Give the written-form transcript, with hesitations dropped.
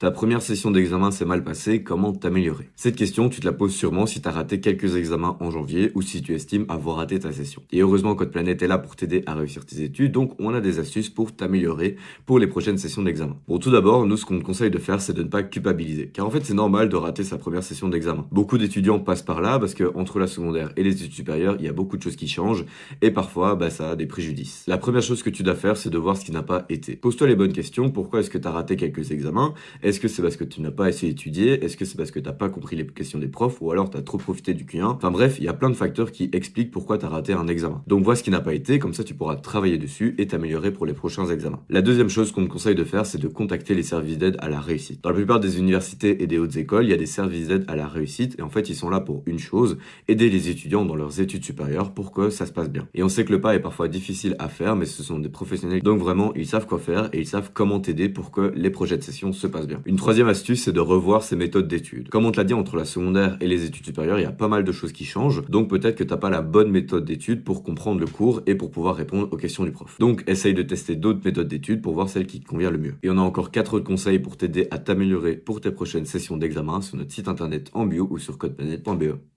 Ta première session d'examen s'est mal passée, comment t'améliorer? Cette question, tu te la poses sûrement si tu as raté quelques examens en janvier ou si tu estimes avoir raté ta session. Et heureusement, CodePlanet est là pour t'aider à réussir tes études, donc on a des astuces pour t'améliorer pour les prochaines sessions d'examen. Bon, tout d'abord, nous, ce qu'on te conseille de faire, c'est de ne pas culpabiliser, car en fait, c'est normal de rater sa première session d'examen. Beaucoup d'étudiants passent par là parce que entre la secondaire et les études supérieures, il y a beaucoup de choses qui changent et parfois, ça a des préjudices. La première chose que tu dois faire, c'est de voir ce qui n'a pas été. Pose-toi les bonnes questions. Pourquoi est-ce que tu as raté quelques examens? Est-ce que c'est parce que tu n'as pas assez étudié? Est-ce que c'est parce que tu n'as pas compris les questions des profs? Ou alors tu as trop profité du Q1? Enfin bref, il y a plein de facteurs qui expliquent pourquoi tu as raté un examen. Donc vois ce qui n'a pas été, comme ça tu pourras travailler dessus et t'améliorer pour les prochains examens. La deuxième chose qu'on te conseille de faire, c'est de contacter les services d'aide à la réussite. Dans la plupart des universités et des hautes écoles, il y a des services d'aide à la réussite et en fait ils sont là pour une chose, aider les étudiants dans leurs études supérieures pour que ça se passe bien. Et on sait que le pas est parfois difficile à faire, mais ce sont des professionnels, donc vraiment ils savent quoi faire et ils savent comment t'aider pour que les projets de session se passent bien. Une troisième astuce, c'est de revoir ses méthodes d'études. Comme on te l'a dit, entre la secondaire et les études supérieures, il y a pas mal de choses qui changent, donc peut-être que t'as pas la bonne méthode d'études pour comprendre le cours et pour pouvoir répondre aux questions du prof. Donc essaye de tester d'autres méthodes d'études pour voir celle qui te convient le mieux. Et on a encore 4 autres conseils pour t'aider à t'améliorer pour tes prochaines sessions d'examen sur notre site internet en bio ou sur codeplanet.be.